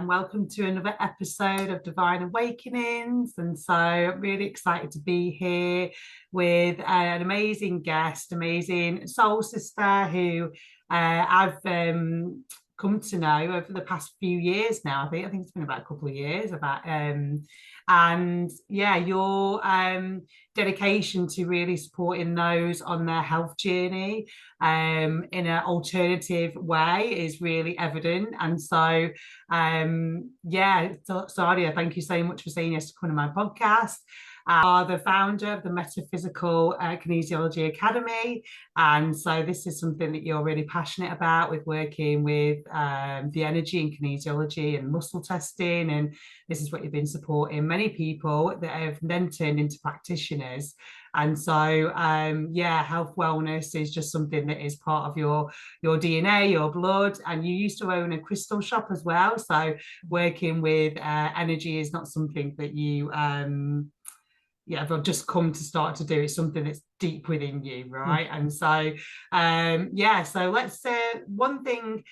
and welcome to another episode of Divine Awakenings. And so I'm really excited to be here with an amazing guest, amazing soul sister who I've come to know over the past few years now. I think it's been about a couple of years about and yeah, your dedication to really supporting those on their health journey in an alternative way is really evident. And so, Saadia, thank you so much for saying yes to come to my podcast. Are the founder of the Metaphysical Kinesiology Academy. And so this is something that you're really passionate about with working with the energy and kinesiology and muscle testing. And this is what you've been supporting many people that have then turned into practitioners. And so, health wellness is just something that is part of your DNA, your blood. And you used to own a crystal shop as well. So working with energy is not something that you have just come to start to do. It's something that's deep within you, right? And so so let's one thing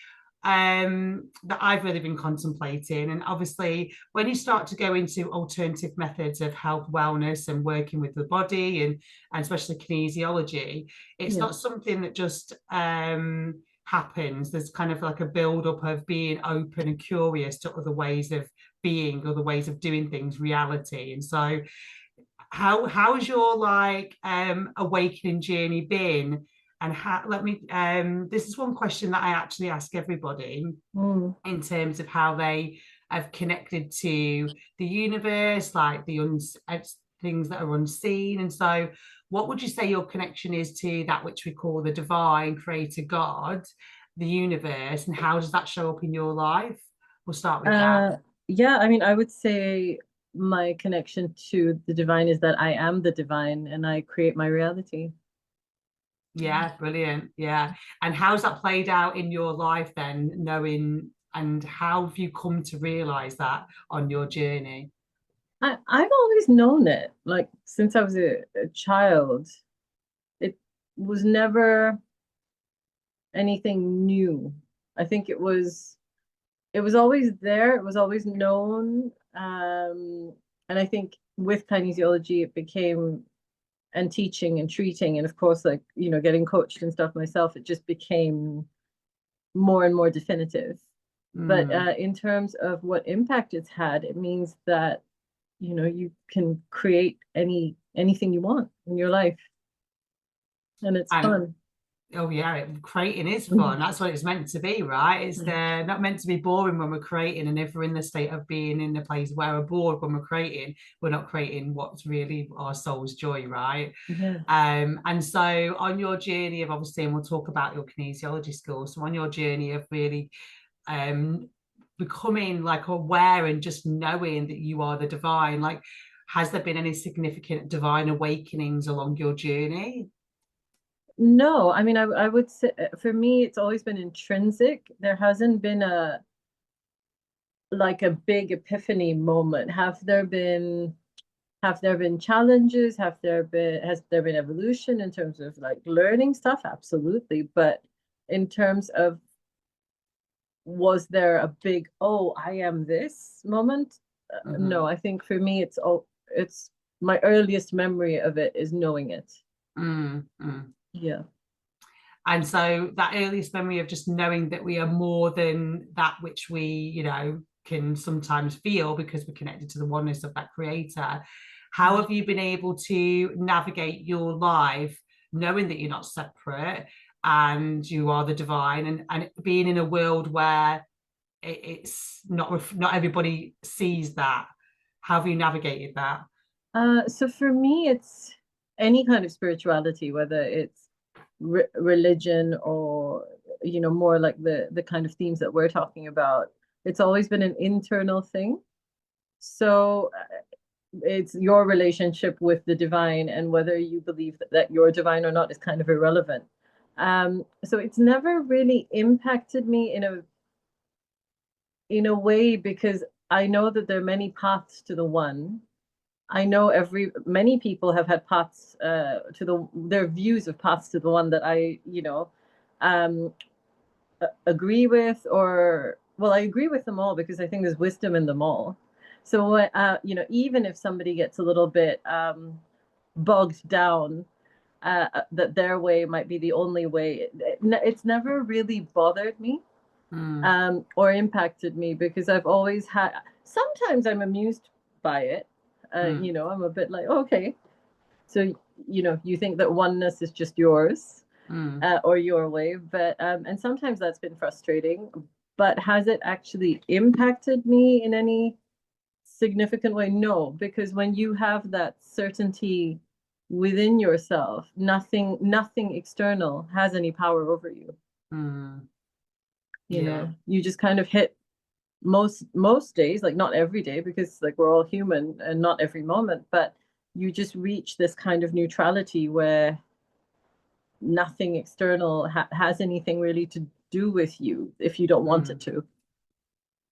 that I've really been contemplating, and obviously when you start to go into alternative methods of health wellness and working with the body and especially kinesiology, it's not something that just happens. There's kind of like a build up of being open and curious to other ways of being, other ways of doing things, reality. And so how's your awakening journey been? And this is one question that I actually ask everybody in terms of how they have connected to the universe, like things that are unseen. And so what would you say your connection is to that which we call the divine creator God, the universe, and how does that show up in your life? We'll start with that. Yeah, I mean, I would say my connection to the divine is that I am the divine and I create my reality. Yeah, brilliant. Yeah. And how's that played out in your life then, knowing, and how have you come to realize that on your journey? I've always known it, like since I was a child. It was never anything new. I think it was always there, it was always known. And I think with kinesiology, it became, and teaching and treating, and of course, like, you know, getting coached and stuff myself, it just became more and more definitive. But in terms of what impact it's had, it means that, you know, you can create anything you want in your life. And it's fun. Oh yeah, creating is fun. That's what it's meant to be, right? It's not meant to be boring when we're creating, and if we're in the state of being in the place where we're bored when we're creating, we're not creating what's really our soul's joy, right? Yeah. And so on your journey of, obviously, and we'll talk about your kinesiology skills, so on your journey of really becoming like aware and just knowing that you are the divine, like, has there been any significant divine awakenings along your journey? No, I mean, I would say for me, it's always been intrinsic. There hasn't been a big epiphany moment. Have there been challenges? Has there been evolution in terms of like learning stuff? Absolutely. But in terms of, was there a big, oh, I am this moment? No, I think for me, it's my earliest memory of it is knowing it. Yeah. And so that earliest memory of just knowing that we are more than that which we, you know, can sometimes feel because we're connected to the oneness of that creator. How have you been able to navigate your life knowing that you're not separate and you are the divine, and being in a world where it's not everybody sees that? How have you navigated that? So for me, it's any kind of spirituality, whether it's religion or, you know, more like the kind of themes that we're talking about. It's always been an internal thing. So it's your relationship with the divine, and whether you believe that you're divine or not is kind of irrelevant. So it's never really impacted me in a way, because I know that there are many paths to the one. I know many people have had paths their views of paths to the one that I, you know, agree with, or well, I agree with them all because I think there's wisdom in them all. So, you know, even if somebody gets a little bit bogged down, that their way might be the only way, it's never really bothered me Mm, or impacted me because I've always had, sometimes I'm amused by it. mm, You know, I'm a bit like, okay, so, you know, you think that oneness is just yours mm, or your way, but, and sometimes that's been frustrating, but has it actually impacted me in any significant way? No, because when you have that certainty within yourself, nothing external has any power over you. mm. You Yeah. know, you just kind of hit most days, like not every day, because like we're all human and not every moment, but you just reach this kind of neutrality where nothing external has anything really to do with you if you don't want it Mm. to.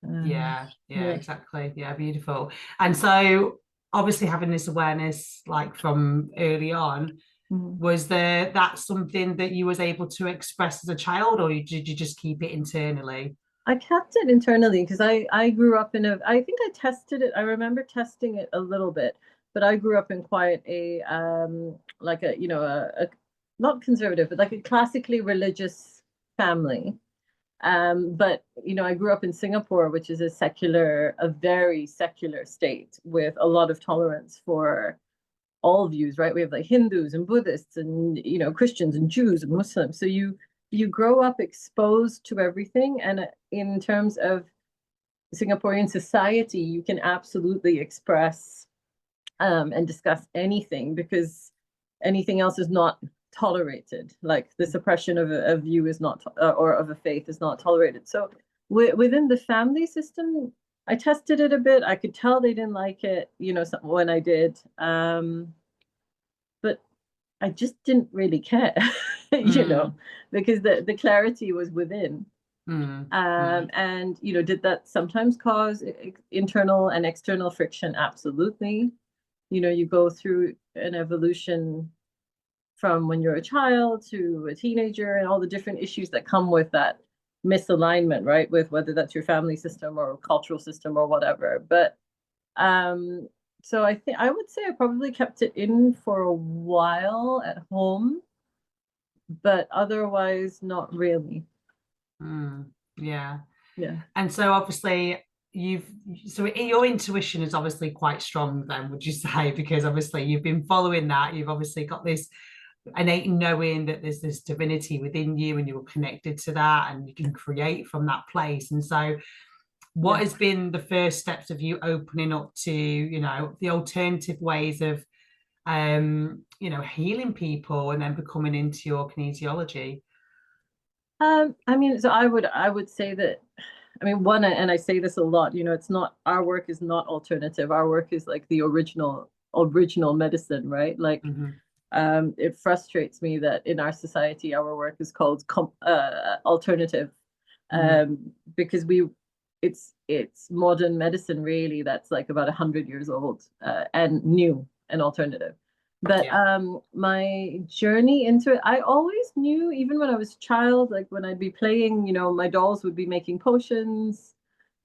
Um, Yeah, yeah, yeah. exactly. Yeah, beautiful. And so obviously having this awareness like from early on, Mhm. was there that something that you was able to express as a child, or did you just keep it internally? I kept it internally because I grew up in a, I think I tested it. I remember testing it a little bit, but I grew up in quite a like a, you know, a not conservative, but like a classically religious family. But you know, I grew up in Singapore, which is a secular, a very secular state with a lot of tolerance for all views, right? We have like Hindus and Buddhists and, you know, Christians and Jews and Muslims. So you grow up exposed to everything. And in terms of Singaporean society, you can absolutely express and discuss anything because anything else is not tolerated. Like the suppression of a view is not, or of a faith is not tolerated. So within the family system, I tested it a bit. I could tell they didn't like it, you know, when I did. But I just didn't really care, you know, Mm, because the clarity was within. mm, mm. And, you know, did that sometimes cause internal and external friction? Absolutely. You know, you go through an evolution from when you're a child to a teenager and all the different issues that come with that misalignment, right? With whether that's your family system or cultural system or whatever. But um, so I think I would say I probably kept it in for a while at home, but otherwise not really. Mm, yeah. Yeah. And so obviously you've so your intuition is obviously quite strong then, would you say? Because obviously you've been following that. You've obviously got this innate knowing that there's this divinity within you and you're connected to that and you can create from that place. And so what Yeah. has been the first steps of you opening up to, you know, the alternative ways of you know, healing people and then becoming into your kinesiology? I mean, so I would say that I mean one, and I say this a lot, you know, it's not, our work is not alternative. Our work is like the original medicine, right? Like Mm-hmm. it frustrates me that in our society our work is called alternative Mm-hmm. because it's modern medicine really that's like about 100 years old and new and alternative. But Yeah. my journey into it, I always knew, even when I was a child, like when I'd be playing, you know, my dolls would be making potions.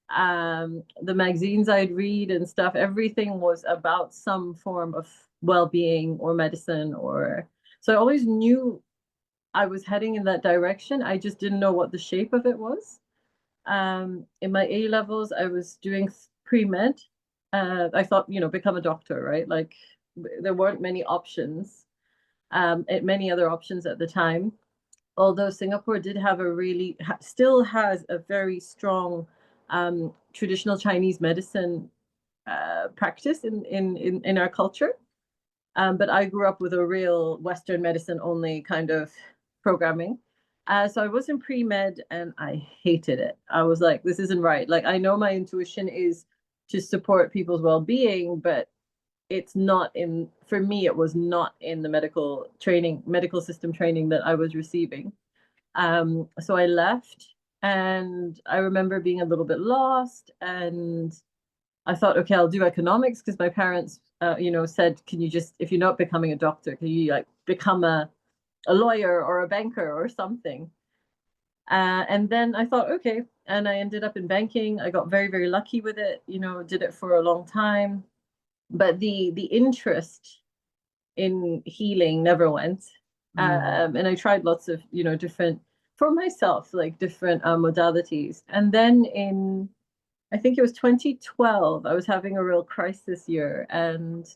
The magazines I'd read and stuff, everything was about some form of well-being or medicine, or so I always knew I was heading in that direction. I just didn't know what the shape of it was. In my A levels, I was doing pre-med. I thought, you know, become a doctor, right? Like there weren't many options, many other options at the time. Although Singapore did have a really, still has a very strong traditional Chinese medicine practice in our culture. But I grew up with a real Western medicine only kind of programming. So I was in pre-med and I hated it. I was like, this isn't right. Like, I know my intuition is to support people's well-being, but it's not in, for me, it was not in the medical system training that I was receiving. So I left and I remember being a little bit lost, and I thought, okay, I'll do economics because my parents, you know, said, can you just, if you're not becoming a doctor, can you like become a lawyer or a banker or something? And then I thought, okay. and I ended up in banking. I got very, very lucky with it, did it for a long time. But the interest in healing never went. And I tried lots of, different, for myself, like different modalities. And then I think it was 2012, I was having a real crisis year, and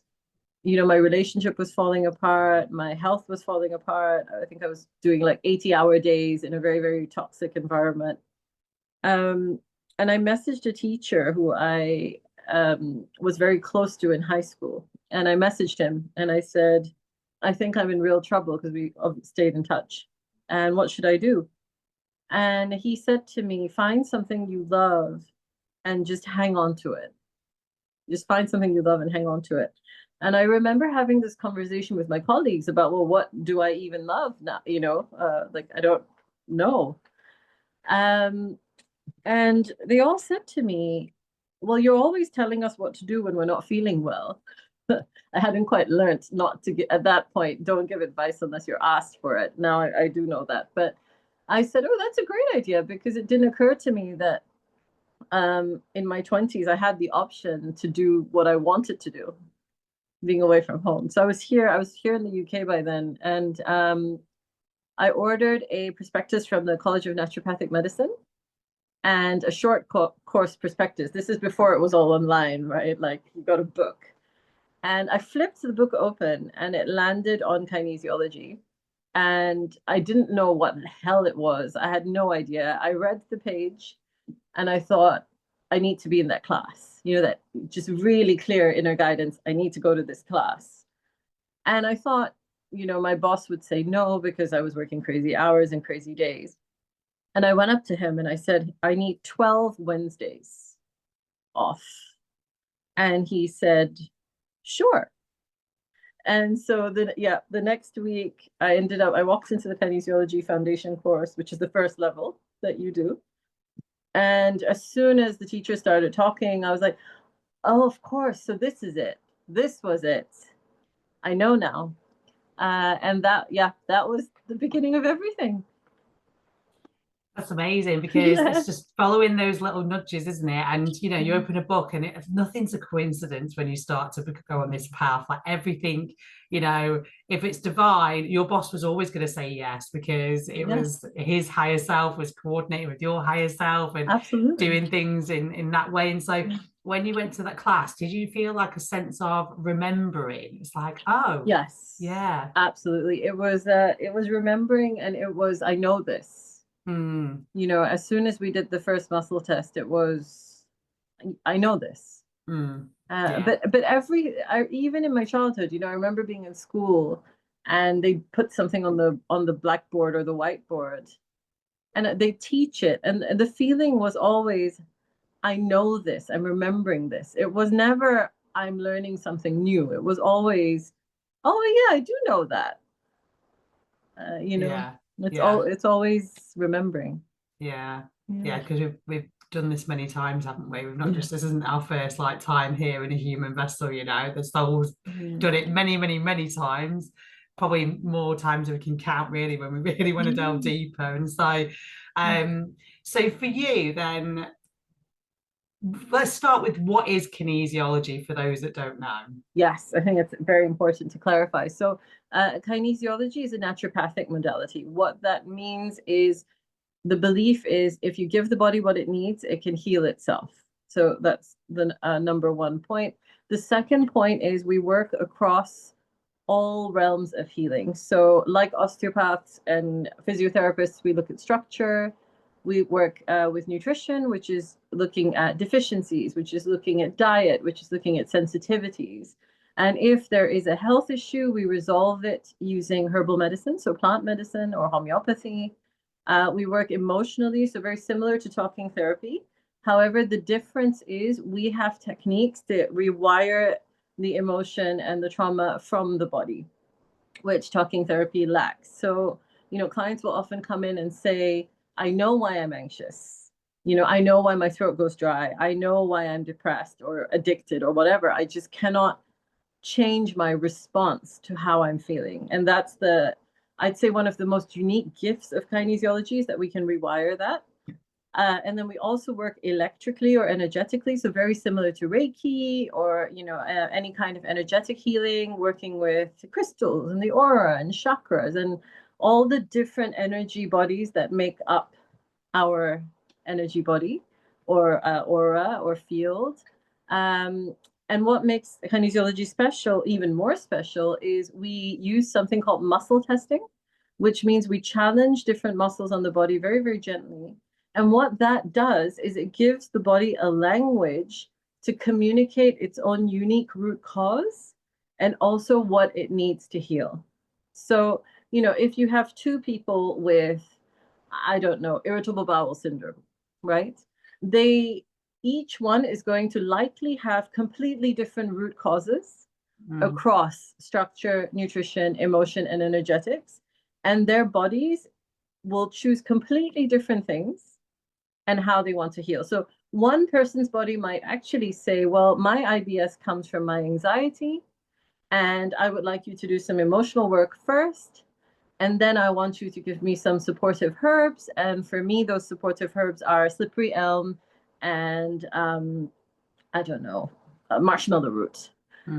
my relationship was falling apart, my health was falling apart. I think I was doing like 80-hour days in a very, very toxic environment. And I messaged a teacher who I was very close to in high school. And I messaged him and I said, I think I'm in real trouble, because we stayed in touch. And what should I do? And he said to me, find something you love and just hang on to it. Just find something you love and hang on to it. And I remember having this conversation with my colleagues about, well, what do I even love now? Like, I don't know. And they all said to me, well, you're always telling us what to do when we're not feeling well. I hadn't quite learned not to get, at that point, don't give advice unless you're asked for it. Now I do know that. But I said, oh, that's a great idea, because it didn't occur to me that in my 20s, I had the option to do what I wanted to do, being away from home. So I was here in the UK by then, and I ordered a prospectus from the College of Naturopathic Medicine and a short course prospectus. This is before it was all online, right? Like, you got a book. And I flipped the book open and it landed on kinesiology. And I didn't know what the hell it was. I had no idea. I read the page and I thought, I need to be in that class. That just really clear inner guidance. I need to go to this class. And I thought, my boss would say no, because I was working crazy hours and crazy days. And I went up to him and I said, I need 12 Wednesdays off. And he said, sure. And so the next week I walked into the Kinesiology Foundation course, which is the first level that you do. And as soon as the teacher started talking, I was like, oh, of course. So this is it. This was it. I know now. And that was the beginning of everything. That's amazing, because it's just following those little nudges, isn't it? And you open a book and nothing's a coincidence when you start to go on this path. Like everything, if it's divine, your boss was always going to say yes, because it was his higher self was coordinating with your higher self and absolutely doing things in that way. And so when you went to that class, did you feel like a sense of remembering? It's like, oh, yes, yeah, absolutely. It was remembering, and it was, I know this. As soon as we did the first muscle test, it was, I know this. But even in my childhood, I remember being in school and they put something on the blackboard or the whiteboard and they teach it. And the feeling was always, I know this, I'm remembering this. It was never, I'm learning something new. It was always, oh yeah, I do know that. It's always remembering. Yeah, because we've done this many times, haven't we? We've not just, this isn't our first time here in a human vessel. The soul's done it many, many, many times, probably more times than we can count, really, when we really want to delve deeper. And so for you then, let's start with, what is kinesiology for those that don't know? Yes, I think it's very important to clarify. So kinesiology is a naturopathic modality. What that means is, the belief is, if you give the body what it needs, it can heal itself. So that's the number one point. The second point is, we work across all realms of healing. So like osteopaths and physiotherapists, we look at structure. We work with nutrition, which is looking at deficiencies, which is looking at diet, which is looking at sensitivities. And if there is a health issue, we resolve it using herbal medicine, so plant medicine or homeopathy. We work emotionally, so very similar to talking therapy. However, the difference is we have techniques that rewire the emotion and the trauma from the body, which talking therapy lacks. So, clients will often come in and say, I know why I'm anxious. I know why my throat goes dry. I know why I'm depressed or addicted or whatever. I just cannot change my response to how I'm feeling. And that's I'd say one of the most unique gifts of kinesiology, is that we can rewire that. And then we also work electrically or energetically, so very similar to Reiki or, any kind of energetic healing, working with crystals and the aura and chakras and all the different energy bodies that make up our energy body or aura or field. And what makes kinesiology special, even more special, is we use something called muscle testing, which means we challenge different muscles on the body very, very gently. And what that does is it gives the body a language to communicate its own unique root cause and also what it needs to heal. So, if you have two people with, I don't know, irritable bowel syndrome, right? Each one is going to likely have completely different root causes across structure, nutrition, emotion, and energetics. And their bodies will choose completely different things and how they want to heal. So one person's body might actually say, well, my IBS comes from my anxiety, and I would like you to do some emotional work first. And then I want you to give me some supportive herbs. And for me, those supportive herbs are slippery elm and I don't know, marshmallow root.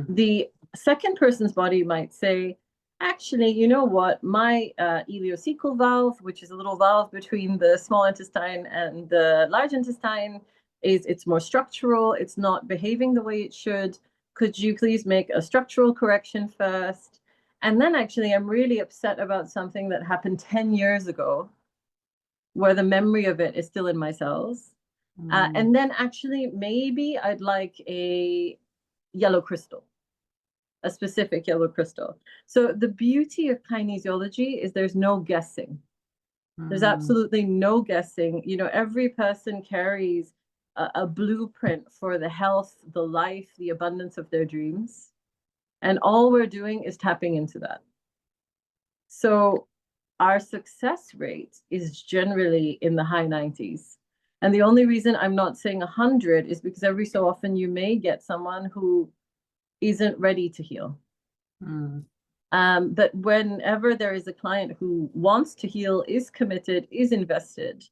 The second person's body might say, actually, you know what? My ileocecal valve, which is a little valve between the small intestine and the large intestine, it's more structural. It's not behaving the way it should. Could you please make a structural correction first? And then actually, I'm really upset about something that happened 10 years ago, where the memory of it is still in my cells. And then actually, maybe I'd like a yellow crystal, a specific yellow crystal. So the beauty of kinesiology is there's no guessing. There's absolutely no guessing. Every person carries a blueprint for the health, the life, the abundance of their dreams. And all we're doing is tapping into that. So our success rate is generally in the high 90s. And the only reason I'm not saying 100 is because every so often you may get someone who isn't ready to heal. But whenever there is a client who wants to heal, is committed, is invested,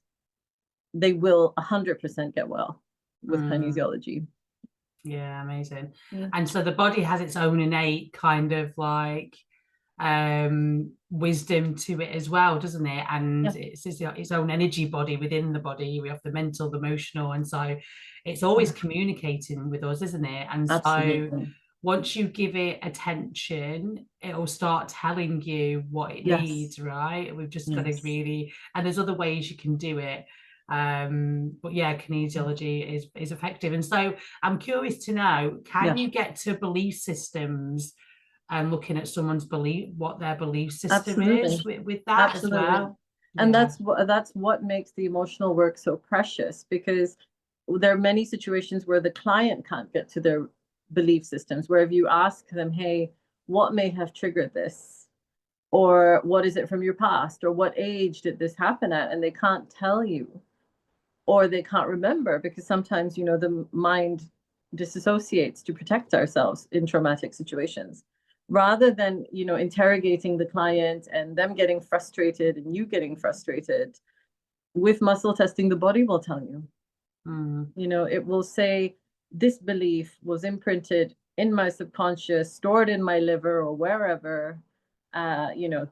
they will 100% get well with kinesiology. Yeah, amazing. And so the body has its own innate kind of like wisdom to it as well, doesn't it? And it's its own energy body within the body. We have the mental, the emotional, and so it's always communicating with us, isn't it? And so once you give it attention, it'll start telling you what it needs, right? We've just got to really, and there's other ways you can do it. But yeah, kinesiology is effective. And so I'm curious to know, can you get to belief systems and looking at someone's belief, what their belief system is with that as well? And that's what makes the emotional work so precious, because there are many situations where the client can't get to their belief systems, where if you ask them, hey, what may have triggered this? Or what is it from your past? Or what age did this happen at? And they can't tell you, or they can't remember, because sometimes, the mind disassociates to protect ourselves in traumatic situations. Rather than, interrogating the client and them getting frustrated and you getting frustrated, with muscle testing, the body will tell you. It will say, this belief was imprinted in my subconscious, stored in my liver or wherever.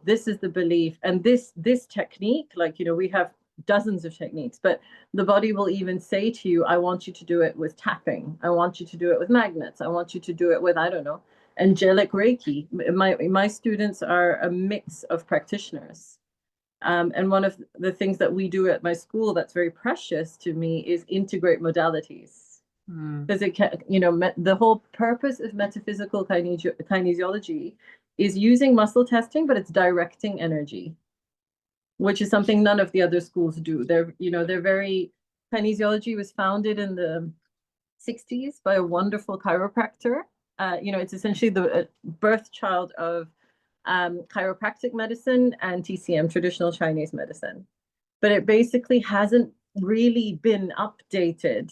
This is the belief. And this technique, we have dozens of techniques, but the body will even say to you, I want you to do it with tapping. I want you to do it with magnets. I want you to do it with, I don't know, angelic Reiki. My students are a mix of practitioners. And one of the things that we do at my school that's very precious to me is integrate modalities. Because it can, the whole purpose of metaphysical kinesiology is using muscle testing, but it's directing energy, which is something none of the other schools do. They're very, kinesiology was founded in the 60s by a wonderful chiropractor. It's essentially the birth child of chiropractic medicine and TCM, traditional Chinese medicine. But it basically hasn't really been updated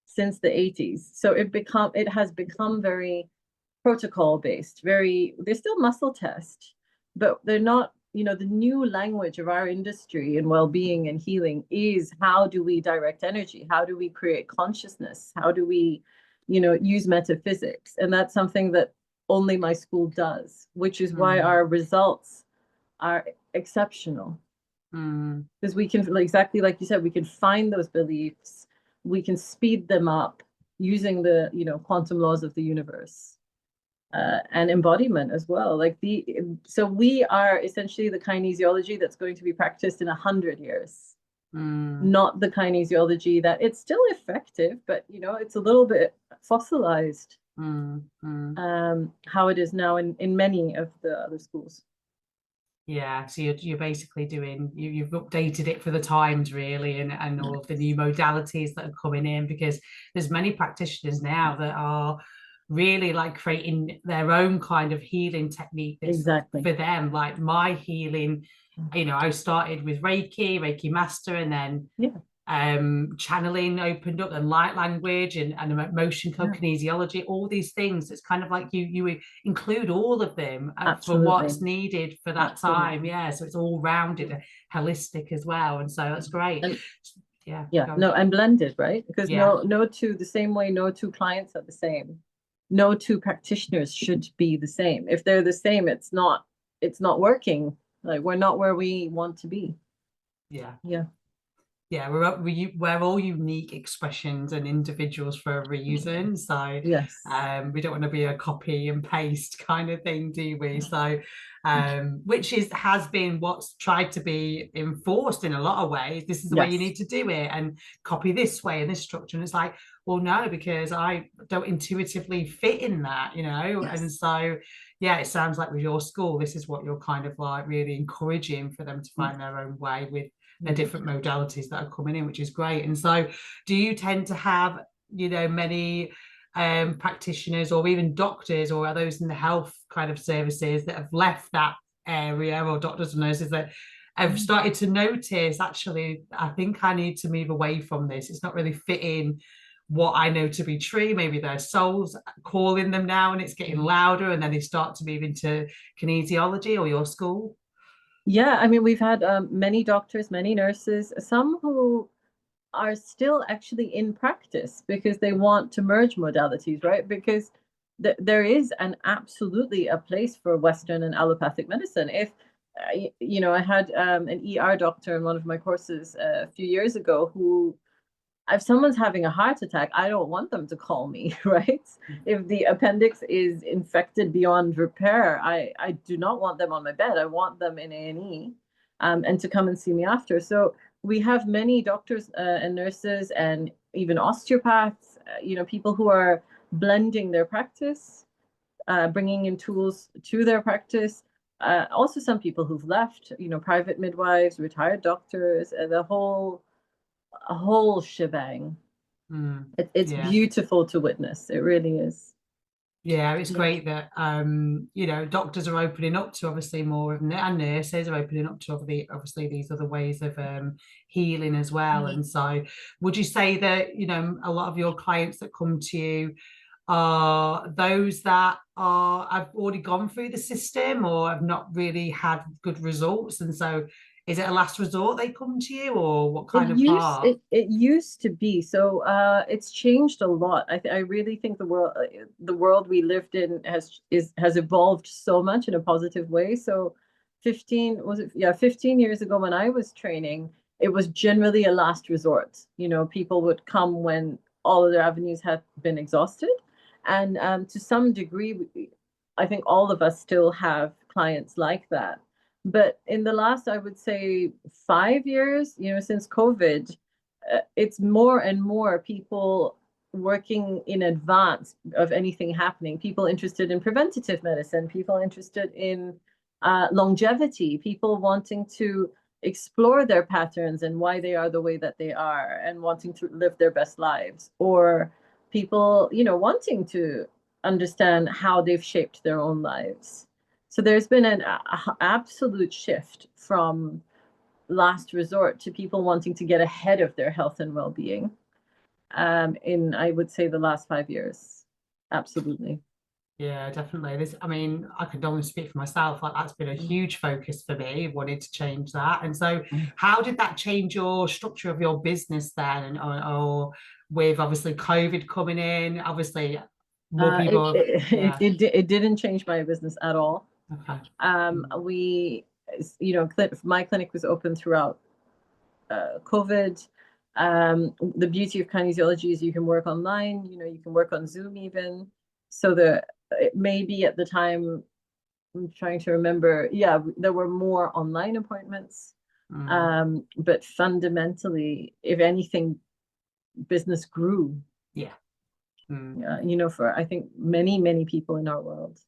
since the 80s. So it has become very protocol based, they still muscle test, but they're not the new language of our industry in well-being and healing is, how do we direct energy? How do we create consciousness? How do we, use metaphysics? And that's something that only my school does, which is why our results are exceptional. Because we can, exactly like you said, we can find those beliefs, we can speed them up using the, quantum laws of the universe. And embodiment as well. So we are essentially the kinesiology that's going to be practiced in 100 years, not the kinesiology that it's still effective, but it's a little bit fossilized. How it is now in many of the other schools. Yeah, so you're basically doing, you've updated it for the times really, and all of the new modalities that are coming in, because there's many practitioners now that are really like creating their own kind of healing technique Exactly. for them. Like my healing, I started with Reiki Master, and then channeling opened up, and light language and motion code kinesiology, all these things. It's kind of like you include all of them for what's needed for that time. Yeah, so it's all rounded, holistic as well, and so that's great. And blended, right? Because no two, the same way no two clients are the same, no two practitioners should be the same. If they're the same, it's not working. Like, we're not where we want to be. We're all unique expressions and individuals for a reason. So we don't want to be a copy and paste kind of thing, do we? So which has been what's tried to be enforced in a lot of ways. This is the way you need to do it, and copy this way and this structure. And it's like, well, no, because I don't intuitively fit in that, and so it sounds like with your school, this is what you're kind of like really encouraging for them to find their own way with the different modalities that are coming in, which is great. And so do you tend to have, many practitioners or even doctors, or are those in the health kind of services that have left that area, or doctors and nurses that have started to notice, actually, I think I need to move away from this. It's not really fitting what I know to be true. Maybe their soul's calling them now and it's getting louder, and then they start to move into kinesiology or your school? Yeah, I mean, we've had many doctors, many nurses, some who are still actually in practice because they want to merge modalities, right? Because there is absolutely a place for Western and allopathic medicine. If, I had an ER doctor in one of my courses a few years ago who, if someone's having a heart attack, I don't want them to call me, right? If the appendix is infected beyond repair, I do not want them on my bed. I want them in A&E, and to come and see me after. So we have many doctors and nurses and even osteopaths, people who are blending their practice, bringing in tools to their practice. Also some people who've left, private midwives, retired doctors, a whole shebang. It's beautiful to witness. It really is. Yeah, it's great that doctors are opening up to obviously more, and nurses are opening up to obviously these other ways of healing as well. And so would you say that a lot of your clients that come to you are those that have already gone through the system or have not really had good results, and so is it a last resort they come to you, or what kind of part? It used to be. So it's changed a lot. I really think the world we lived in has evolved so much in a positive way. So 15 years ago when I was training, it was generally a last resort. People would come when all of their avenues had been exhausted. And to some degree, I think all of us still have clients like that. But in the last, I would say 5 years, since COVID, it's more and more people working in advance of anything happening. People interested in preventative medicine, people interested in longevity, people wanting to explore their patterns and why they are the way that they are and wanting to live their best lives, or people, wanting to understand how they've shaped their own lives. So there's been an absolute shift from last resort to people wanting to get ahead of their health and well-being in, I would say, the last 5 years. Absolutely. Yeah, definitely. This, I mean, I can only speak for myself. Like that's been a huge focus for me, wanting to change that. And so, how did that change your structure of your business then? And or with obviously COVID coming in, obviously more It, people. it Yeah. it didn't change my business at all. Okay. We, my clinic was open throughout COVID. The beauty of kinesiology is you can work online, you can work on Zoom even. So it may be at the time, I'm trying to remember, yeah, there were more online appointments. Mm. But fundamentally, if anything, business grew, Yeah. Mm. for I think many, many people in our world.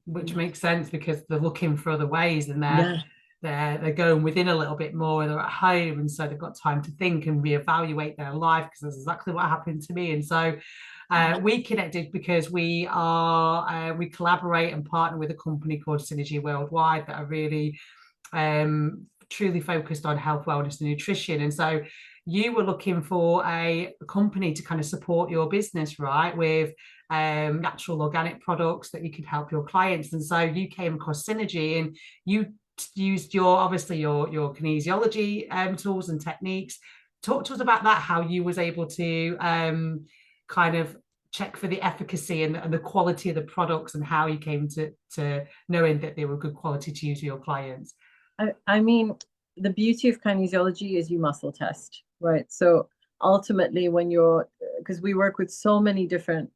Which makes sense because they're looking for other ways and Yeah. they're going within a little bit more, they're at home, and so they've got time to think and reevaluate their life, because that's exactly what happened to me. And so we connected because we collaborate and partner with a company called Synergy Worldwide that are really truly focused on health, wellness, and nutrition. And so you were looking for a company to kind of support your business, right, with natural organic products that you could help your clients. And so you came across Synergy, and you used obviously your kinesiology tools and techniques. Talk to us about that, how you was able to kind of check for the efficacy and the quality of the products, and how you came to knowing that they were good quality to use for your clients. I mean, the beauty of kinesiology is you muscle test, right? So ultimately, because we work with so many different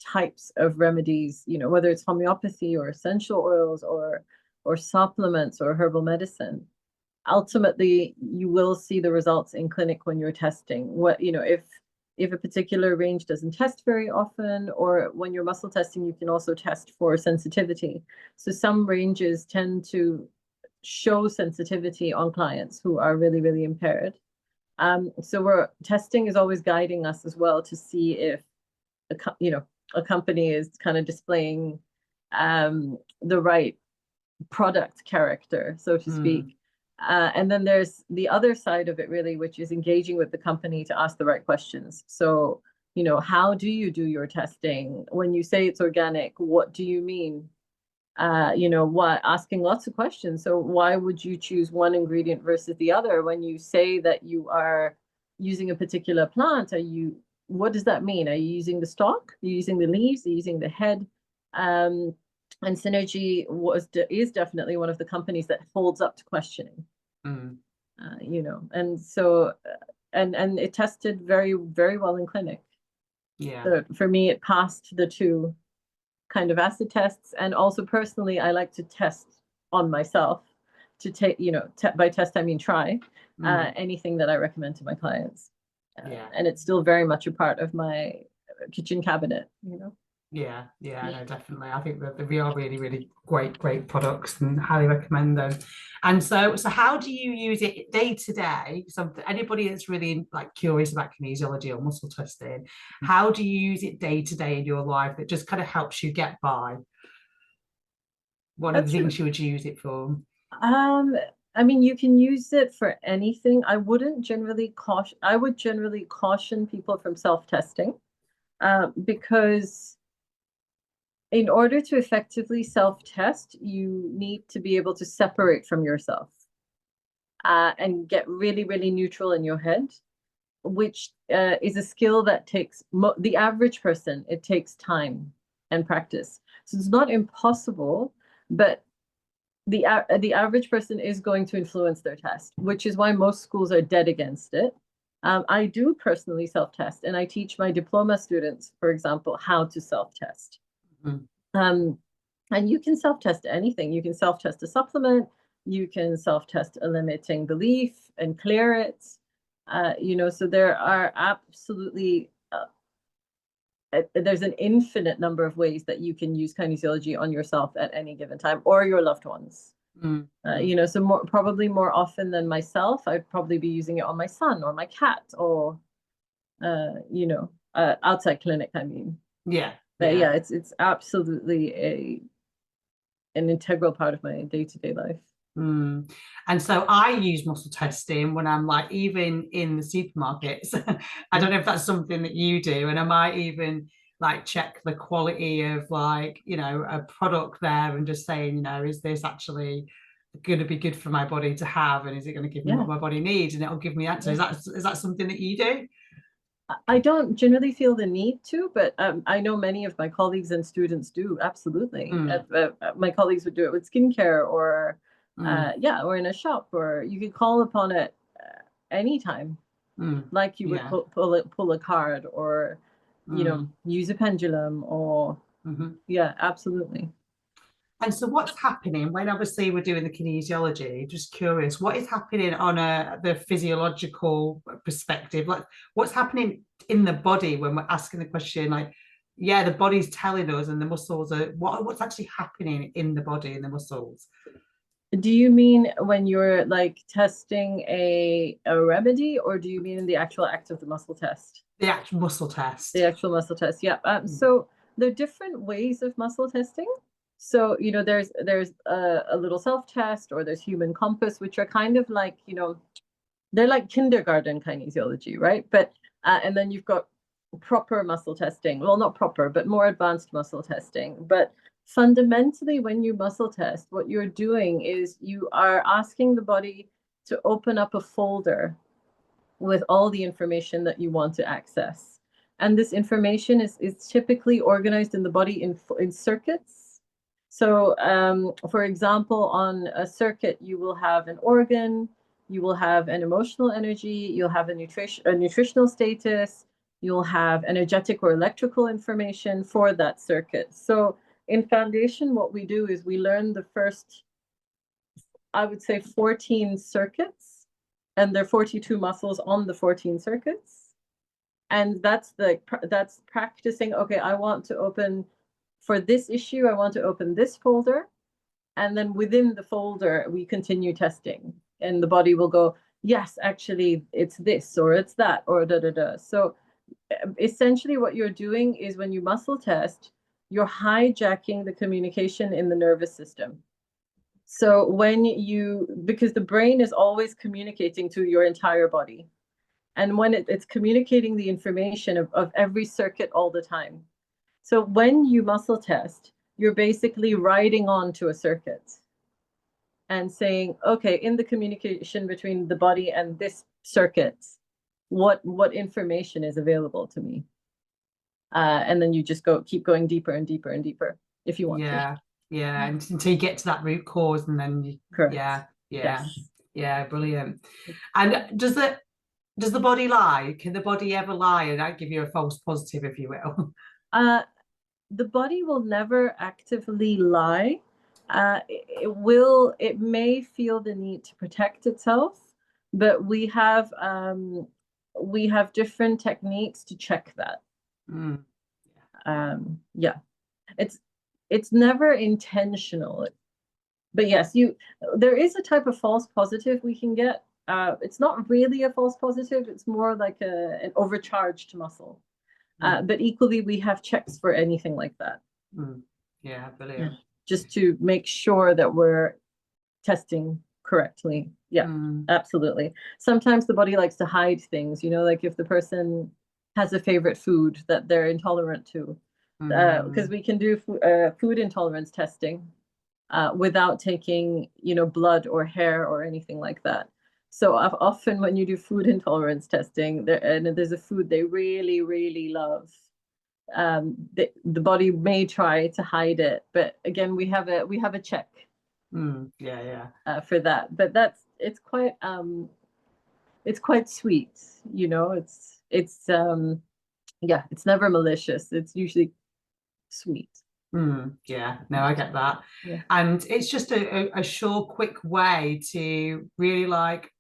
types of remedies, whether it's homeopathy or essential oils or supplements or herbal medicine, ultimately you will see the results in clinic when you're testing. If a particular range doesn't test very often, or when you're muscle testing, you can also test for sensitivity. So some ranges tend to show sensitivity on clients who are really, really impaired. So testing is always guiding us as well to see if a company is kind of displaying the right product character, so to speak. And then there's the other side of it, really, which is engaging with the company to ask the right questions. So, how do you do your testing? When you say it's organic, what do you mean? Asking lots of questions. So why would you choose one ingredient versus the other? When you say that you are using a particular plant, what does that mean? Are you using the stalk? Are you using the leaves? Are you using the head? And Synergy is definitely one of the companies that holds up to questioning. And so and it tested very, very well in clinic. Yeah. So for me, it passed the two kind of acid tests. And also personally, I like to test on myself, to take, by test I mean try anything that I recommend to my clients. And it's still very much a part of my kitchen cabinet. Yeah, no, definitely. I think that they are really, really great products, and highly recommend them. And so how do you use it day to day? So anybody that's really like curious about kinesiology or muscle testing, how do you use it day to day in your life that just kind of helps you get by? What are the things you would use it for? I mean, you can use it for anything. I would generally caution people from self-testing, because in order to effectively self-test, you need to be able to separate from yourself and get really, really neutral in your head, which is a skill that takes the average person, it takes time and practice. So it's not impossible, but the average person is going to influence their test, which is why most schools are dead against it. I do personally self-test, and I teach my diploma students, for example, how to self-test. And you can self-test anything. You can self-test a supplement. You can self-test a limiting belief and clear it. So there are absolutely there's an infinite number of ways that you can use kinesiology on yourself at any given time, or your loved ones. So probably more often than myself, I'd probably be using it on my son or my cat, or outside clinic, I mean. But yeah, it's absolutely an integral part of my day-to-day life. And so I use muscle testing when I'm like even in the supermarkets. I don't know if that's something that you do, and I might even like check the quality of like, you know, a product there and just saying, you know, is this actually going to be good for my body to have, and is it going to give me Yeah. what my body needs, and it'll give me the answer. Yeah. Is that something that you do? I don't generally feel the need to, but I know many of my colleagues and students do. Absolutely. Mm, My colleagues would do it with skincare or, mm, yeah, or in a shop, or you could call upon it anytime, mm, like you would yeah. pull a card or, Mm, use a pendulum or, mhm. yeah, absolutely. And so what's happening when obviously we're doing the kinesiology? Just curious, what is happening on the physiological perspective? Like what's happening in the body when we're asking the question, like, yeah, the body's telling us and the muscles are what's actually happening in the body and the muscles? Do you mean when you're like testing a remedy, or do you mean in the actual act of the muscle test? The actual muscle The test. actual muscle test, yeah. Mm, So there are different ways of muscle testing. So, there's a little self-test, or there's human compass, which are kind of like, they're like kindergarten kinesiology, right? But and then you've got proper muscle testing. Well, not proper, but more advanced muscle testing. But fundamentally, when you muscle test, what you're doing is you are asking the body to open up a folder with all the information that you want to access. And this information is typically organized in the body in circuits. So, for example, on a circuit, you will have an organ, you will have an emotional energy, you'll have a nutritional status, you'll have energetic or electrical information for that circuit. So, in foundation, what we do is we learn the first, I would say, 14 circuits, and there are 42 muscles on the 14 circuits. And that's practicing, okay, I want to open for this issue, I want to open this folder. And then within the folder, we continue testing. And the body will go, yes, actually, it's this or it's that or da da da. So essentially, what you're doing is when you muscle test, you're hijacking the communication in the nervous system. So because the brain is always communicating to your entire body. And when it's communicating the information of every circuit all the time. So when you muscle test, you're basically riding on to a circuit and saying, okay, in the communication between the body and this circuit, what information is available to me? And then you just keep going deeper and deeper and deeper if you want to. yeah, yeah. And until you get to that root cause, and then Correct. yeah, yeah, Yes. yeah, brilliant. And does the body lie? Can the body ever lie and that give you a false positive, if you will? Uh, the body will never actively lie. It may feel the need to protect itself, but we have different techniques to check that. Mm, Yeah, it's it's never intentional, but yes, there is a type of false positive we can get. It's not really a false positive; it's more like an overcharged muscle. mm, But equally, we have checks for anything like that. mm. Yeah, Yeah. brilliant. Just to make sure that we're testing correctly. Yeah, Mm, absolutely. Sometimes the body likes to hide things, like if the person has a favorite food that they're intolerant to, because mm, we can do food intolerance testing without taking, blood or hair or anything like that. So often when you do food intolerance testing, and there's a food they really, really love, the body may try to hide it, but again, we have a check yeah, yeah. for that. But it's quite sweet, yeah, it's never malicious. It's usually sweet. Yeah, no, I get that. Yeah. And it's just a sure, quick way to really like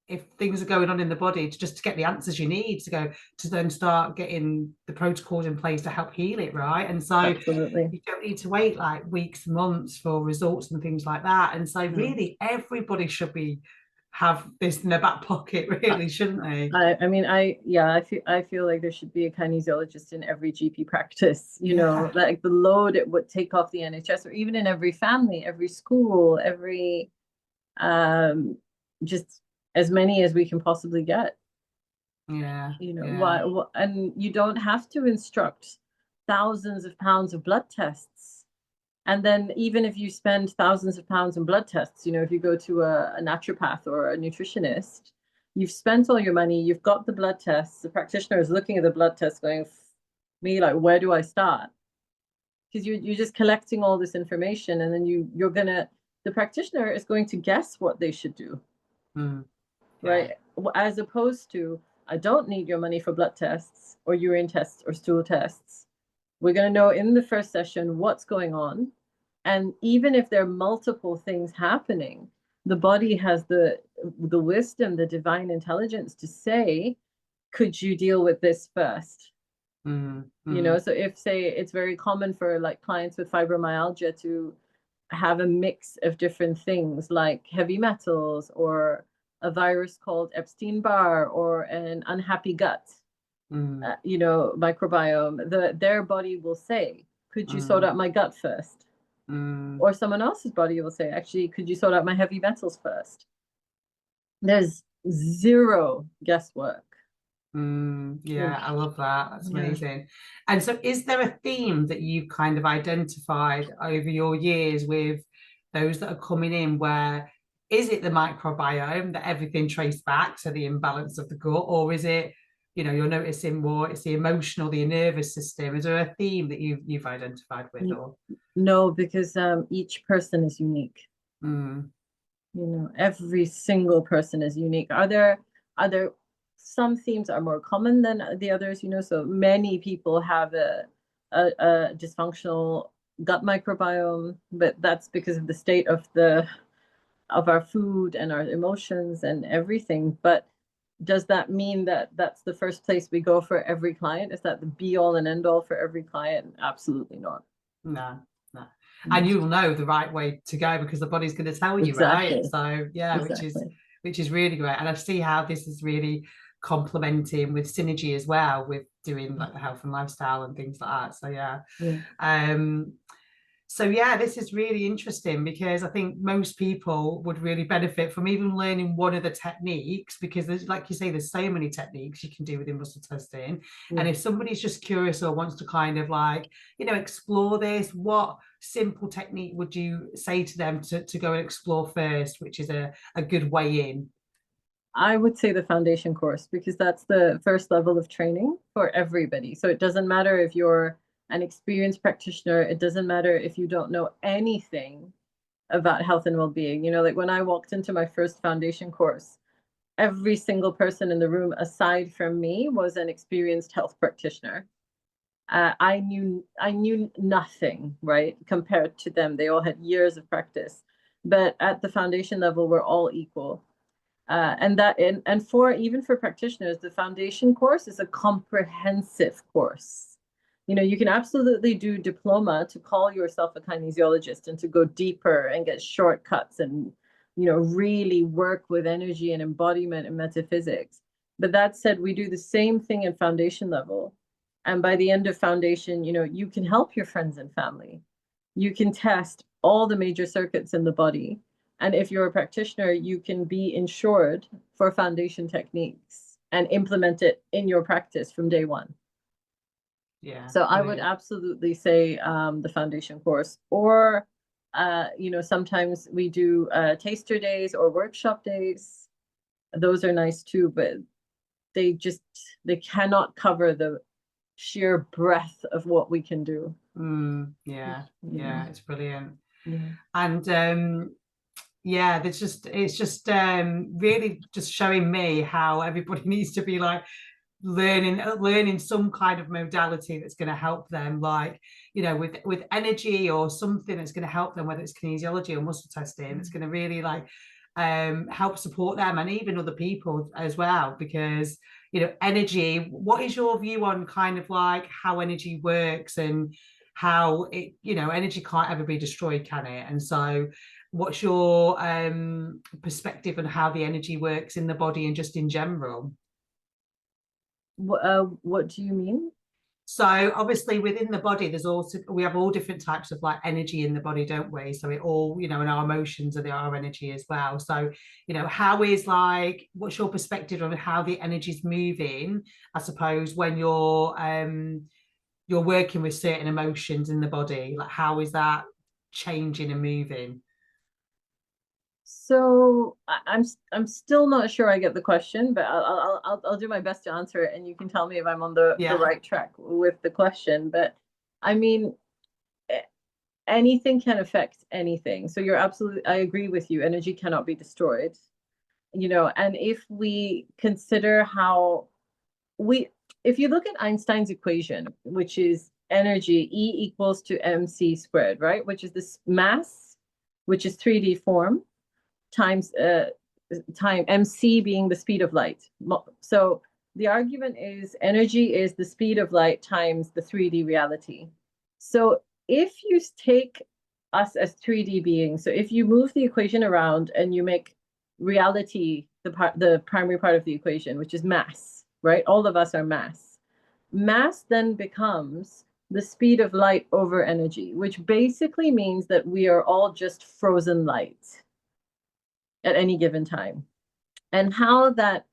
if things are going on in the body to just to get the answers you need to go to then start getting the protocols in place to help heal it, right? And so Absolutely. you don't need to wait like weeks, months for results and things like that. And so No. really everybody should be have this in their back pocket, really, shouldn't they? I mean, yeah, I feel like there should be a kinesiologist in every GP practice, Yeah. like the load it would take off the NHS, or even in every family, every school, every um just as many as we can possibly get. Yeah, Why, yeah. and you don't have to instruct thousands of pounds of blood tests. And then even if you spend thousands of pounds in blood tests, you know, if you go to a naturopath or a nutritionist, you've spent all your money, you've got the blood tests, the practitioner is looking at the blood tests going, me, like, where do I start? Because you're just collecting all this information, and then the practitioner is going to guess what they should do. Yeah. Right? As opposed to, I don't need your money for blood tests or urine tests or stool tests. We're going to know in the first session what's going on. And even if there are multiple things happening, the body has the wisdom, the divine intelligence to say, could you deal with this first? You know, so if, say, it's very common for like clients with fibromyalgia to have a mix of different things like heavy metals or a virus called Epstein-Barr or an unhappy gut, you know, microbiome, their body will say, could you sort out my gut first? Or someone else's body will say, actually, could you sort out my heavy metals first? There's zero guesswork. Yeah, I love that. That's amazing. And so is there a theme that you've kind of identified over your years with those that are coming in, where is it the microbiome that everything traced back to the imbalance of the gut, or is it, you know, you're noticing more it's the emotional, the nervous system? Is there a theme that you've identified with? Or no, because each person is unique. You know, every single person is unique. Are there some themes are more common than the others, you know? So many people have a dysfunctional gut microbiome, but that's because of the state of our food and our emotions and everything. But does that mean that that's the first place we go for every client? Is that the be all and end all for every client? Absolutely not. No. And you'll know the right way to go because the body's going to tell you, right? So yeah, which is really great. And I see how this is really complementing with synergy as well, with doing like the health and lifestyle and things like that. So so yeah, this is really interesting because I think most people would really benefit from even learning one of the techniques, because there's, like you say, there's so many techniques you can do within muscle testing. And if somebody's just curious or wants to kind of like, you know, explore this, what simple technique would you say to them to go and explore first, which is a good way in? I would say the foundation course, because that's the first level of training for everybody. So it doesn't matter if you're an experienced practitioner, it doesn't matter if you don't know anything about health and well-being. You know, like when I walked into my first foundation course, every single person in the room aside from me was an experienced health practitioner. I knew nothing, right, compared to them. They all had years of practice, but at the foundation level, we're all equal. And for even for practitioners, the foundation course is a comprehensive course. You know, you can absolutely do diploma to call yourself a kinesiologist and to go deeper and get shortcuts and, you know, really work with energy and embodiment and metaphysics. But that said, we do the same thing at foundation level. And by the end of foundation, you know, you can help your friends and family. You can test all the major circuits in the body. And if you're a practitioner, you can be insured for foundation techniques and implement it in your practice from day one. Yeah. So I would absolutely say the foundation course, or you know, sometimes we do taster days or workshop days. Those are nice too, but they cannot cover the sheer breadth of what we can do. Yeah, it's brilliant. And it's just really just showing me how everybody needs to be like learning some kind of modality that's going to help them, like, you know, with energy or something that's going to help them, whether it's kinesiology or muscle testing. It's going to really like help support them and even other people as well, because, you know, energy, what is your view on kind of like how energy works and how it, you know, energy can't ever be destroyed, can it? And so what's your perspective on how the energy works in the body and just in general? What do you mean? So obviously within the body, we have all different types of like energy in the body, don't we? So it all, you know, and our emotions are our energy as well. So, you know, what's your perspective on how the energy is moving, I suppose, when you're you're working with certain emotions in the body? Like, how is that changing and moving? So I'm still not sure I get the question, but I'll do my best to answer it, and you can tell me if I'm on the Yeah. right track with the question. But I mean, anything can affect anything. So you're absolutely, I agree with you. Energy cannot be destroyed, you know. And if we consider how we, if you look at Einstein's equation, which is energy E equals to mc squared, right? Which is this mass, which is 3D form, times time mc being the speed of light. So the argument is energy is the speed of light times the 3D reality. So if you take us as 3D beings, so if you move the equation around and you make reality the primary part of the equation, which is mass, right? All of us are mass. Mass then becomes the speed of light over energy, which basically means that we are all just frozen light at any given time. And how that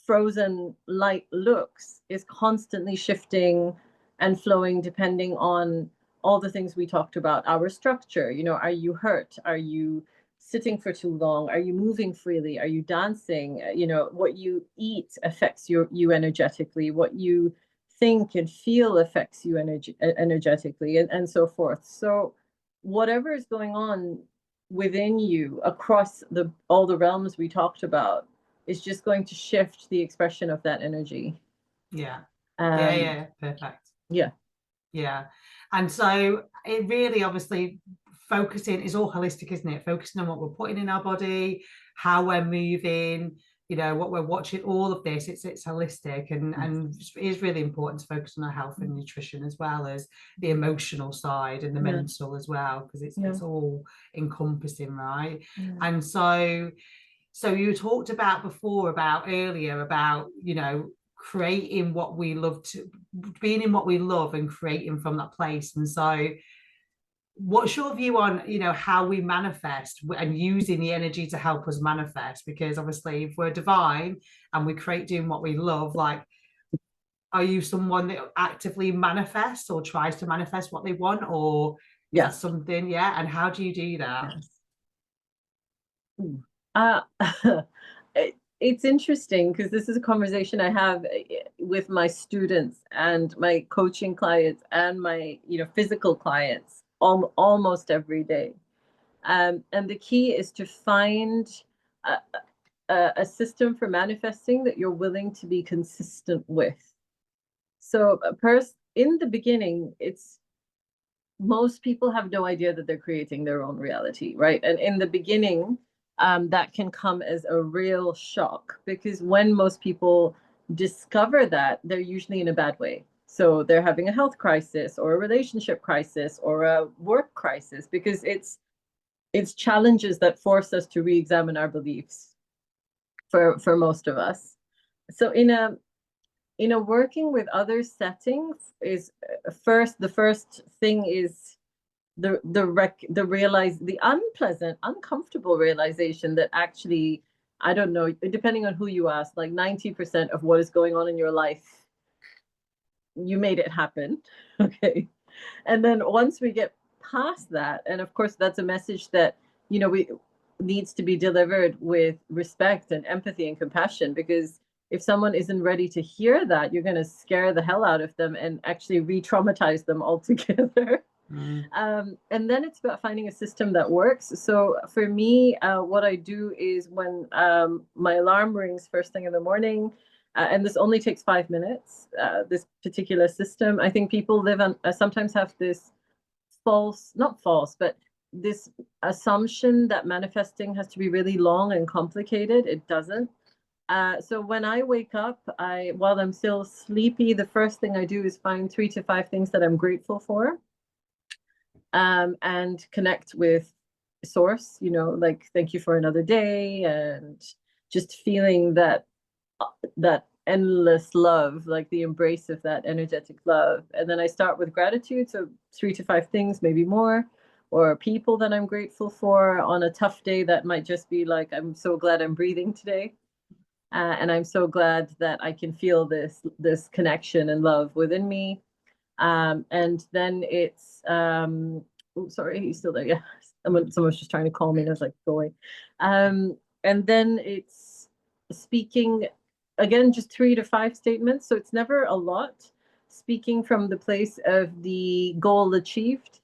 frozen light looks is constantly shifting and flowing depending on all the things we talked about. Our structure, you know, are you hurt? Are you sitting for too long? Are you moving freely? Are you dancing? You know, what you eat affects you energetically. What you think and feel affects you energetically, and so forth. So whatever is going on within you across all the realms we talked about is just going to shift the expression of that energy. Yeah. Yeah, Um, yeah, perfect. yeah. Yeah. And so it really obviously focusing is all holistic, isn't it? Focusing on what we're putting in our body, how we're moving, you know, what we're watching, all of this, it's holistic, and it is really important to focus on our health and nutrition as well as the emotional side and the Yeah. mental as well, because Yeah. it's all encompassing, right? Yeah. And so you talked about before about earlier about, you know, creating what we love, to being in what we love and creating from that place. And so what's your view on, you know, how we manifest and using the energy to help us manifest? Because obviously if we're divine and we create doing what we love, like, are you someone that actively manifests or tries to manifest what they want, or is that Yes. something? Yeah. And how do you do that? Yes. Uh, it's interesting because this is a conversation I have with my students and my coaching clients and my, you know, physical clients almost every day. And the key is to find a system for manifesting that you're willing to be consistent with. So, in the beginning, it's most people have no idea that they're creating their own reality, right? And in the beginning, that can come as a real shock because when most people discover that, they're usually in a bad way. So they're having a health crisis or a relationship crisis or a work crisis because it's challenges that force us to re-examine our beliefs for most of us. So in a working with other settings is the first thing is the unpleasant, uncomfortable realization that actually, I don't know, depending on who you ask, like 90% of what is going on in your life, you made it happen. Okay. And then once we get past that, and of course that's a message that, you know, we needs to be delivered with respect and empathy and compassion, because if someone isn't ready to hear that, you're going to scare the hell out of them and actually re-traumatize them altogether. And then it's about finding a system that works. So for me, what I do is when my alarm rings first thing in the morning, and this only takes 5 minutes, this particular system, I think people live on, sometimes have this not false, but this assumption that manifesting has to be really long and complicated. It doesn't. So when I wake up, while I'm still sleepy, the first thing I do is find 3 to 5 things that I'm grateful for. And connect with source, you know, like thank you for another day, and just feeling that endless love, like the embrace of that energetic love. And then I start with gratitude, so 3 to 5 things, maybe more, or people that I'm grateful for. On a tough day, that might just be like, I'm so glad I'm breathing today. And I'm so glad that I can feel this connection and love within me. And then it's oh, sorry, he's still there. Yeah, someone's just trying to call me, and I was like, go away. And then it's speaking again, just 3 to 5 statements, so it's never a lot. Speaking from the place of the goal achieved.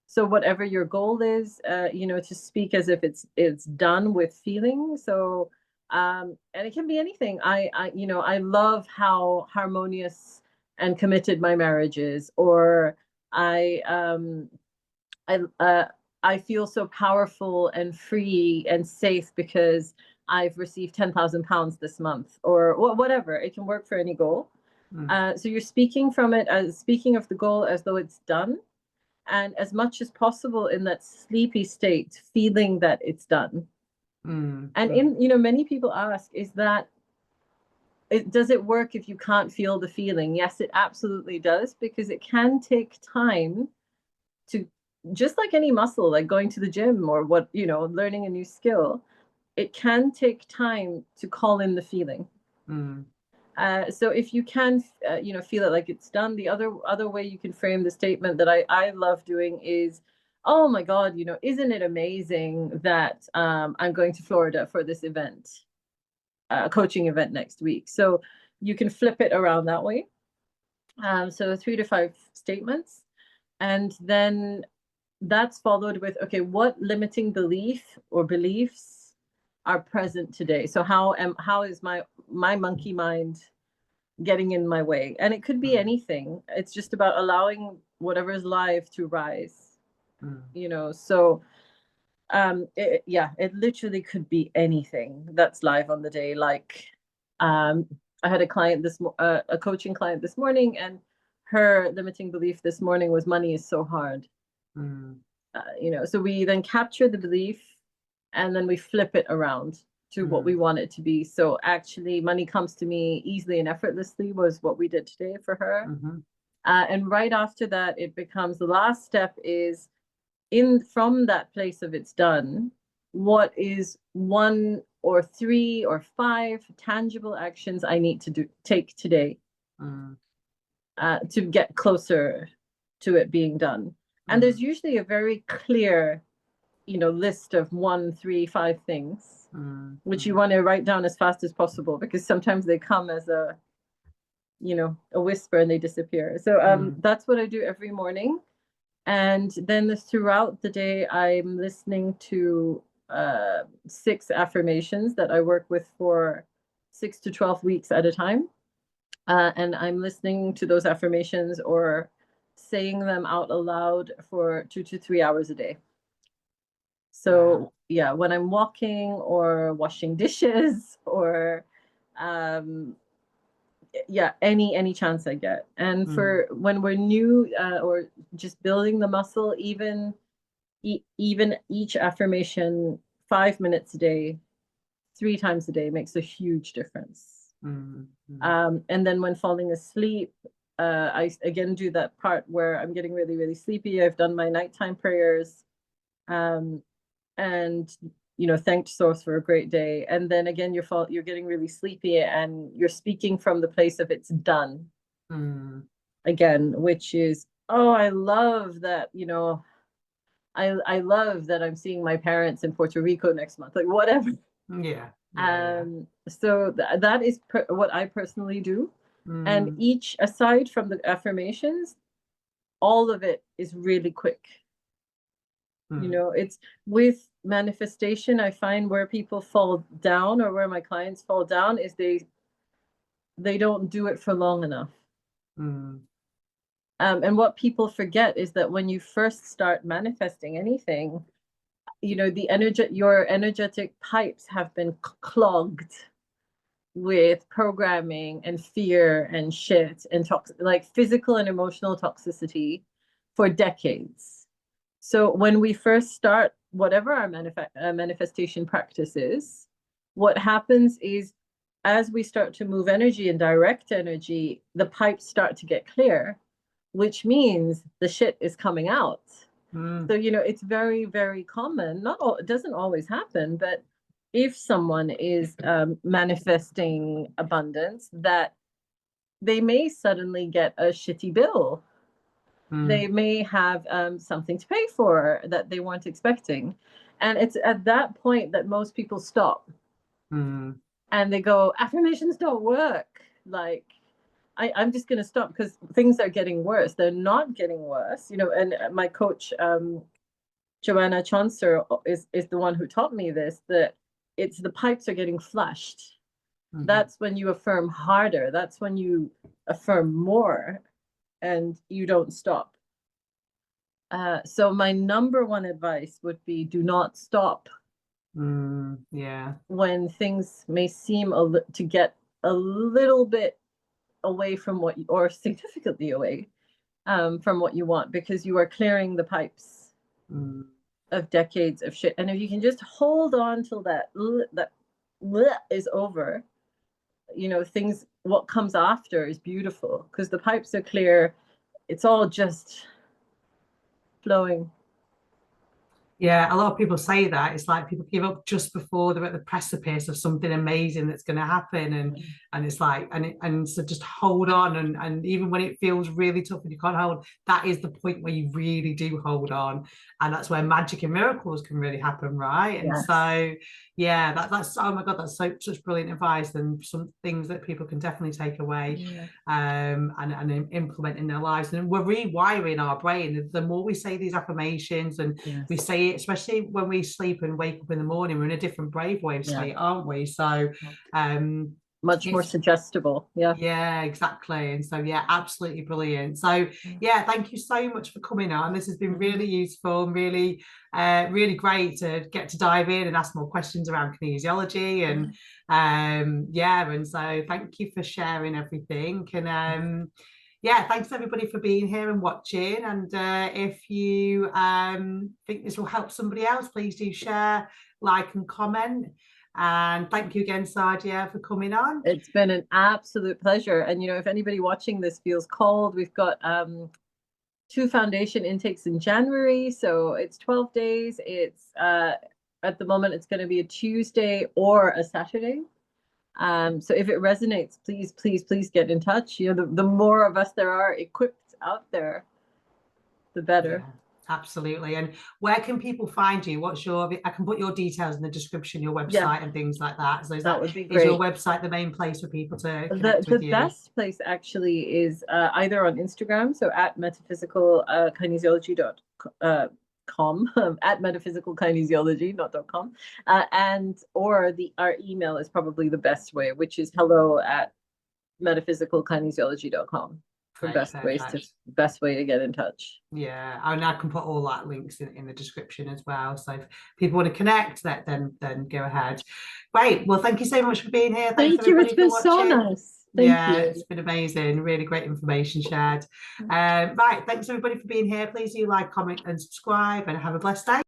So whatever your goal is, to speak as if it's done with feeling. So and it can be anything. I love how harmonious and committed my marriage is, or I um I I feel so powerful and free and safe because I've received £10,000 this month, or whatever. It can work for any goal. So you're speaking from it as speaking of the goal as though it's done, and as much as possible in that sleepy state, feeling that it's done. And many people ask, does it work if you can't feel the feeling? Yes, it absolutely does, because it can take time to, just like any muscle, like going to the gym or learning a new skill, it can take time to call in the feeling. So if you can, feel it like it's done, the other way you can frame the statement that I love doing is, oh my God, isn't it amazing that I'm going to Florida for this event, a coaching event next week. So you can flip it around that way. So 3 to 5 statements. And then that's followed with, okay, what limiting belief or beliefs are present today? So how is my monkey mind getting in my way? And it could be anything. It's just about allowing whatever is live to rise. So it literally could be anything that's live on the day. Like I had a client a coaching client this morning, and her limiting belief this morning was money is so hard. So we then capture the belief, and then we flip it around to what we want it to be. So actually, money comes to me easily and effortlessly was what we did today for her. And right after that, it becomes the last step is from that place of it's done, what is 1 or 3 or 5 tangible actions I need to take today to get closer to it being done. And there's usually a very clear, list of 1, 3, 5 things, which you want to write down as fast as possible, because sometimes they come as a whisper and they disappear. So that's what I do every morning. And then throughout the day, I'm listening to 6 affirmations that I work with for 6 to 12 weeks at a time. And I'm listening to those affirmations or saying them out aloud for 2 to 3 hours a day. So yeah, when I'm walking or washing dishes or any chance I get. And for when we're new or just building the muscle, even each affirmation 5 minutes a day, 3 times a day makes a huge difference. And then when falling asleep, I again do that part where I'm getting really, really sleepy. I've done my nighttime prayers, and thanked source for a great day. And then again, you're getting really sleepy, and you're speaking from the place of it's done. Again, which is, oh, I love that, I love that I'm seeing my parents in Puerto Rico next month, like whatever. So that is what I personally do. And each, aside from the affirmations, all of it is really quick. It's with manifestation, I find where people fall down, or where my clients fall down, is they don't do it for long enough. And what people forget is that when you first start manifesting anything, your energetic pipes have been clogged with programming and fear and shit and like physical and emotional toxicity for decades. So when we first start whatever our manifestation practice is, what happens is, as we start to move energy and direct energy, the pipes start to get clear, which means the shit is coming out. So, it's very, very common. It doesn't always happen, but if someone is manifesting abundance, that they may suddenly get a shitty bill They may have something to pay for that they weren't expecting. And it's at that point that most people stop and they go, affirmations don't work. Like, I'm just going to stop because things are getting worse. They're not getting worse, you know. And my coach, Joanna Chaucer, is the one who taught me this, that it's the pipes are getting flushed. That's when you affirm harder. That's when you affirm more and you don't stop. So my number one advice would be do not stop. Yeah. When things may seem to get a little bit away from what you, or significantly away from what you want, because you are clearing the pipes of decades of shit. And if you can just hold on till that is over, you know, things, what comes after is beautiful because the pipes are clear. It's all just flowing. Yeah, a lot of people say that. It's like people give up just before they're at the precipice of something amazing that's going to happen, and it's like, and so just hold on, and even when it feels really tough and you can't hold, that is the point where you really do hold on, and that's where magic and miracles can really happen, right? And so, yeah, that's oh my God, that's such brilliant advice, and some things that people can definitely take away, and implement in their lives. And we're rewiring our brain. The more we say these affirmations and we say, especially when we sleep and wake up in the morning, we're in a different brainwave state, aren't we? So much more suggestible. Yeah, exactly. And so yeah, absolutely brilliant. So yeah, thank you so much for coming on. This has been really useful and really really great to get to dive in and ask more questions around kinesiology, and yeah, and so thank you for sharing everything. And yeah, thanks everybody for being here and watching. And if you think this will help somebody else, please do share, like, and comment. And thank you again, Saadia, for coming on. It's been an absolute pleasure. And, you know, if anybody watching this feels called, we've got 2 foundation intakes in January. So it's 12 days. It's at the moment, it's going to be a Tuesday or a Saturday. So if it resonates, please, please, please get in touch. You know, the more of us there are equipped out there, the better. Yeah, absolutely. And where can people find you? What's your, I can put your details in the description, your website and things like that. So that would be great. Is your website the main place for people to connect with you? The best place actually is either on Instagram, so at metaphysical kinesiology.com, at metaphysical kinesiology, not .com, and or our email is probably the best way, which is hello@metaphysicalkinesiology.com. The best way to get in touch. Yeah, and I can put all that links in the description as well. So if people want to connect, then go ahead. Great. Well, thank you so much for being here. Thank you. It's been so nice. Thank you. It's been amazing. Really great information shared. Right. Thanks everybody for being here. Please do like, comment, and subscribe, and have a blessed day.